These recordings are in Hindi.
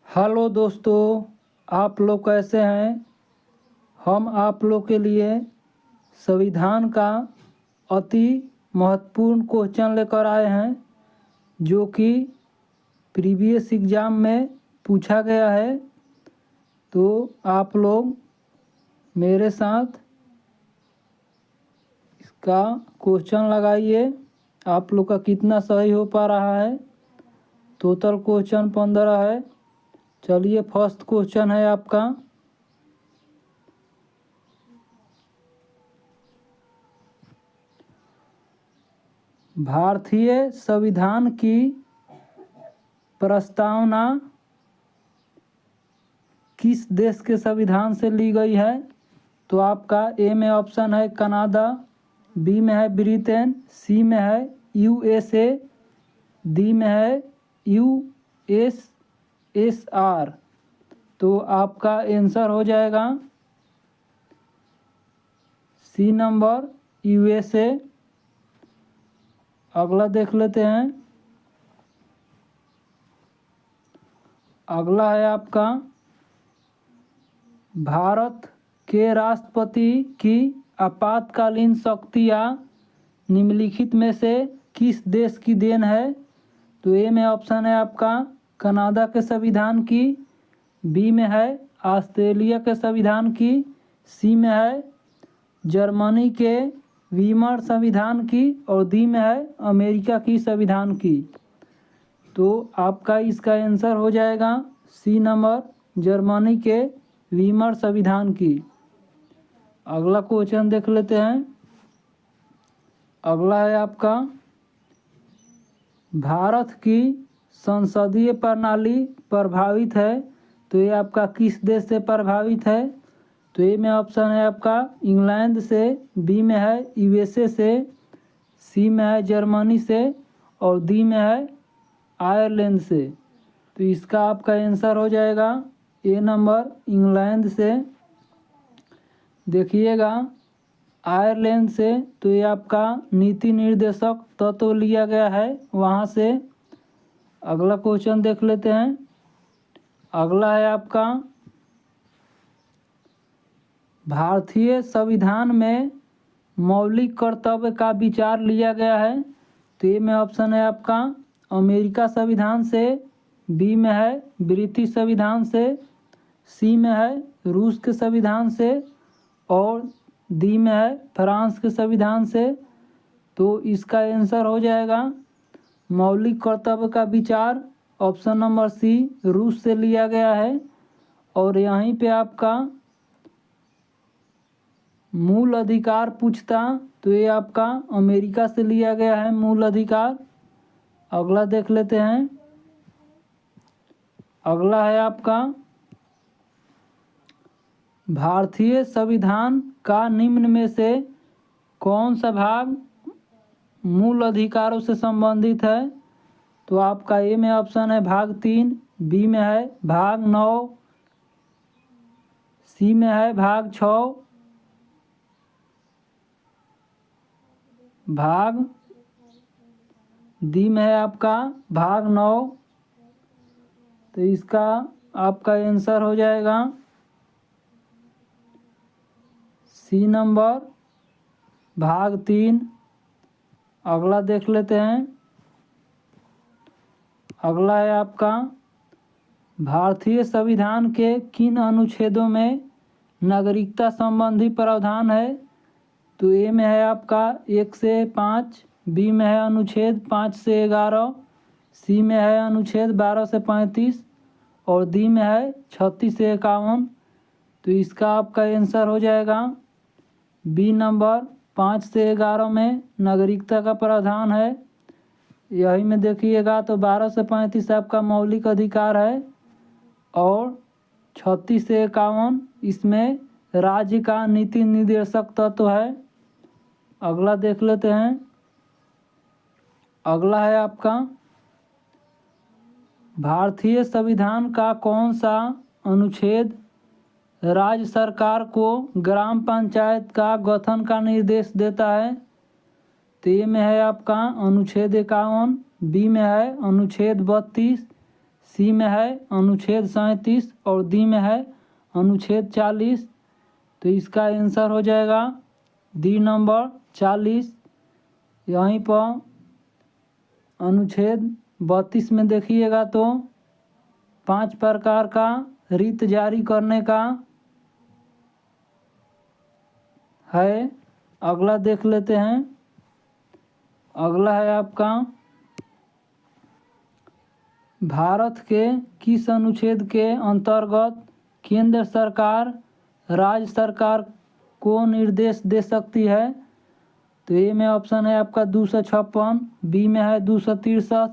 हेलो दोस्तों, आप लोग कैसे हैं। हम आप लोग के लिए संविधान का अति महत्वपूर्ण क्वेश्चन लेकर आए हैं जो कि प्रीवियस एग्ज़ाम में पूछा गया है। तो आप लोग मेरे साथ इसका क्वेश्चन लगाइए। आप लोग का कितना सही हो पा रहा है। टोटल क्वेश्चन 15 है। चलिए, फर्स्ट क्वेश्चन है आपका। भारतीय संविधान की प्रस्तावना किस देश के संविधान से ली गई है। तो आपका ए में ऑप्शन है कनाडा, बी में है ब्रिटेन, सी में है यूएसए, डी में है यूएसएसआर। तो आपका आंसर हो जाएगा सी नंबर यूएसए। अगला देख लेते हैं। अगला है आपका भारत के राष्ट्रपति की आपातकालीन शक्तियाँ निम्नलिखित में से किस देश की देन है। तो ए में ऑप्शन है आपका कनाडा के संविधान की, बी में है ऑस्ट्रेलिया के संविधान की, सी में है जर्मनी के वीमर संविधान की और डी में है अमेरिका की संविधान की। तो आपका इसका आंसर हो जाएगा सी नंबर जर्मनी के वीमर संविधान की। अगला क्वेश्चन देख लेते हैं। अगला है आपका भारत की संसदीय प्रणाली प्रभावित है। तो ये आपका किस देश से प्रभावित है। तो ए में ऑप्शन है आपका इंग्लैंड से, बी में है यूएसए से, सी में है जर्मनी से और डी में है आयरलैंड से। तो इसका आपका आंसर हो जाएगा ए नंबर इंग्लैंड से। देखिएगा आयरलैंड से, तो ये आपका नीति निर्देशक तत्व लिया गया है वहाँ से। अगला क्वेश्चन देख लेते हैं। अगला है आपका भारतीय संविधान में मौलिक कर्तव्य का विचार लिया गया है। तो ए में ऑप्शन है आपका अमेरिका संविधान से, बी में है ब्रिटिश संविधान से, सी में है रूस के संविधान से और डी में है फ्रांस के संविधान से। तो इसका आंसर हो जाएगा मौलिक कर्तव्य का विचार ऑप्शन नंबर सी रूस से लिया गया है। और यहीं पे आपका मूल अधिकार पूछता, तो ये आपका अमेरिका से लिया गया है मूल अधिकार। अगला देख लेते हैं। अगला है आपका भारतीय संविधान का निम्न में से कौन सा भाग मूल अधिकारों से संबंधित है। तो आपका ए में ऑप्शन है भाग 3, बी में है भाग 9, सी में है भाग 6, भाग डी में है आपका भाग 9। तो इसका आपका आंसर हो जाएगा सी नंबर भाग 3। अगला देख लेते हैं। अगला है आपका भारतीय संविधान के किन अनुच्छेदों में नागरिकता संबंधी प्रावधान है। तो ए में है आपका 1 से 5, बी में है अनुच्छेद 5 से 11, सी में है अनुच्छेद 12 से 35 और डी में है 36 से 51। तो इसका आपका आंसर हो जाएगा बी नंबर 5 से 11 में नागरिकता का प्रावधान है। यही में देखिएगा तो 12 से 35 आपका मौलिक अधिकार है और 36 से 51 इसमें राज्य का नीति निर्देशक तत्व है। अगला देख लेते हैं। अगला है आपका भारतीय संविधान का कौन सा अनुच्छेद राज्य सरकार को ग्राम पंचायत का गठन का निर्देश देता है। तो ए में है आपका अनुच्छेद 51, बी में है अनुच्छेद 32, सी में है अनुच्छेद 37 और डी में है अनुच्छेद 40। तो इसका आंसर हो जाएगा डी नंबर 40। यहीं पर अनुच्छेद 32 में देखिएगा तो 5 प्रकार का रिट जारी करने का है। अगला देख लेते हैं। अगला है आपका भारत के किस अनुच्छेद के अंतर्गत केंद्र सरकार राज्य सरकार को निर्देश दे सकती है। तो ए में ऑप्शन है आपका 256, बी में है 263,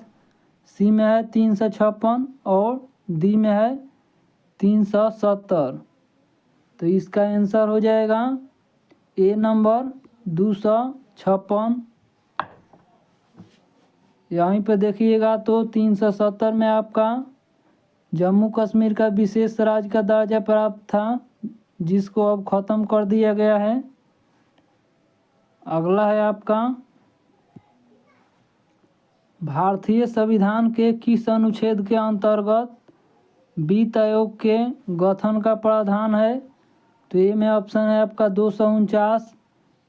सी में है 356 और डी में है 370। तो इसका आंसर हो जाएगा ए नंबर 256। यहीं पे देखिएगा तो 370 में आपका जम्मू कश्मीर का विशेष राज्य का दर्जा प्राप्त था, जिसको अब ख़त्म कर दिया गया है। अगला है आपका भारतीय संविधान के किस अनुच्छेद के अंतर्गत वित्त आयोग के गठन का प्रावधान है। तो ए में ऑप्शन है आपका 249,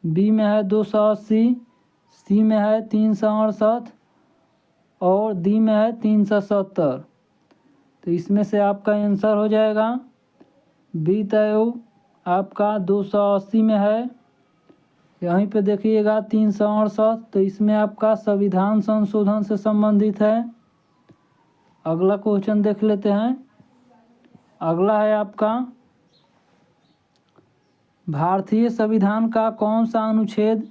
बी में है 280, सी में है 368 और डी में है 370। तो इसमें से आपका आंसर हो जाएगा वित्त आयोग आपका 280 में है। यहीं पे देखिएगा 368, तो इसमें आपका संविधान संशोधन से संबंधित है। अगला क्वेश्चन देख लेते हैं। अगला है आपका भारतीय संविधान का कौन सा अनुच्छेद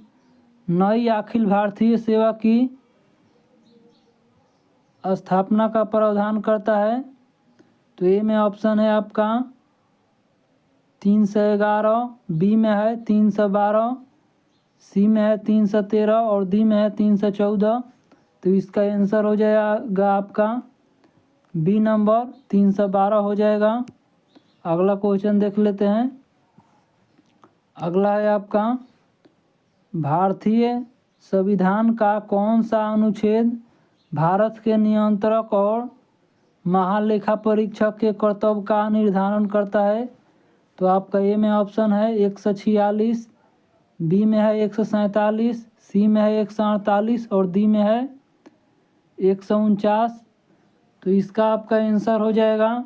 नई अखिल भारतीय सेवा की स्थापना का प्रावधान करता है। तो ए में ऑप्शन है आपका 311, बी में है 312, सी में है 313 और डी में है 314। तो इसका आंसर हो जाएगा आपका बी नंबर 312 हो जाएगा। अगला क्वेश्चन देख लेते हैं। अगला है आपका भारतीय संविधान का कौन सा अनुच्छेद भारत के नियंत्रक और महालेखा परीक्षक के कर्तव्य का निर्धारण करता है। तो आपका ए में ऑप्शन है 146, बी में है 147, सी में है 148 और डी में है 149। तो इसका आपका आंसर हो जाएगा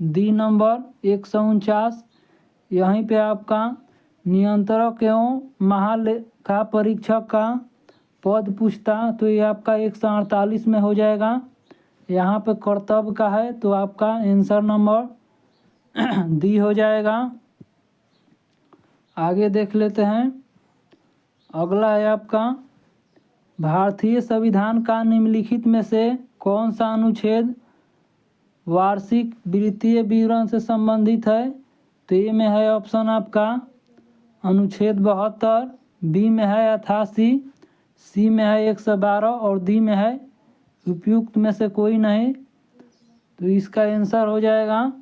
डी नंबर 149। यहीं पे आपका नियंत्रक एवं महालेखा परीक्षक का पद पूछता, तो ये आपका 148 में हो जाएगा। यहाँ पे कर्तव्य का है, तो आपका आंसर नंबर डी हो जाएगा। आगे देख लेते हैं। अगला है आपका भारतीय संविधान का निम्नलिखित में से कौन सा अनुच्छेद वार्षिक वित्तीय विवरण से संबंधित है। तो ए में है ऑप्शन आपका अनुच्छेद 72, बी में है 88, सी में है 112 और डी में है उपयुक्त में से कोई नहीं। तो इसका आंसर हो जाएगा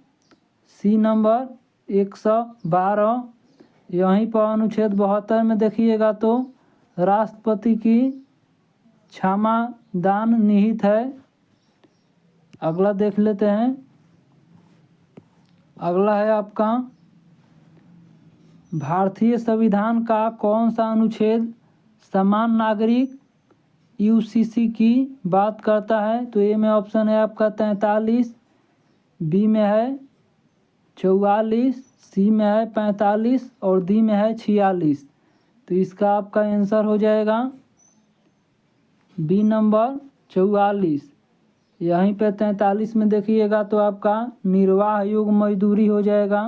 सी नंबर 112। यहीं पर अनुच्छेद 72 में देखिएगा तो राष्ट्रपति की क्षमा दान निहित है। अगला देख लेते हैं। अगला है आपका भारतीय संविधान का कौन सा अनुच्छेद समान नागरिक यूसीसी की बात करता है। तो ए में ऑप्शन है आपका 43, बी में है 44, सी में है 45 और डी में है 46। तो इसका आपका आंसर हो जाएगा बी नंबर 44। यहीं पे 43 में देखिएगा तो आपका निर्वाह योग्य मजदूरी हो जाएगा।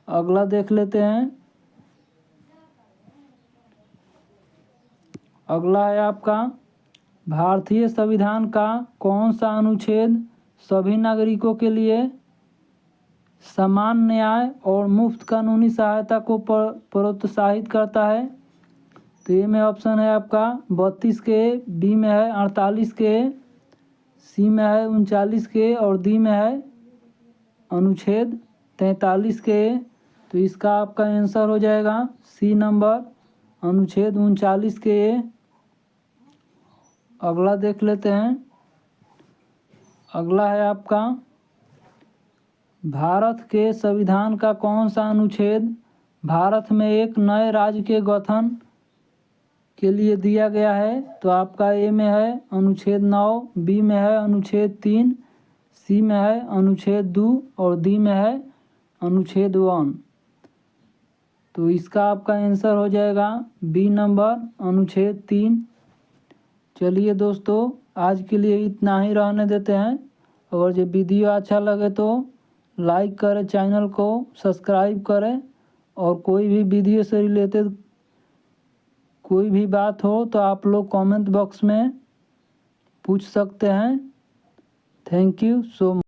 अगला देख लेते हैं। अगला है आपका भारतीय संविधान का कौन सा अनुच्छेद सभी नागरिकों के लिए समान न्याय और मुफ्त कानूनी सहायता को प्रोत्साहित करता है। तो ए में ऑप्शन है आपका 32 के, बी में है 48 के, सी में है 39 के और डी में है अनुच्छेद 43 के। तो इसका आपका आंसर हो जाएगा सी नंबर अनुच्छेद 39 के। अगला देख लेते हैं। अगला है आपका भारत के संविधान का कौन सा अनुच्छेद भारत में एक नए राज्य के गठन के लिए दिया गया है? तो आपका ए में है अनुच्छेद 9, बी में है अनुच्छेद 3, सी में है अनुच्छेद 2 और डी में है अनुच्छेद 1। तो इसका आपका आंसर हो जाएगा बी नंबर अनुच्छेद 3। चलिए दोस्तों, आज के लिए इतना ही रहने देते हैं। अगर ये वीडियो अच्छा लगे तो लाइक करें, चैनल को सब्सक्राइब करें, और कोई भी वीडियो से रिलेटेड कोई भी बात हो तो आप लोग कमेंट बॉक्स में पूछ सकते हैं। Thank you so much.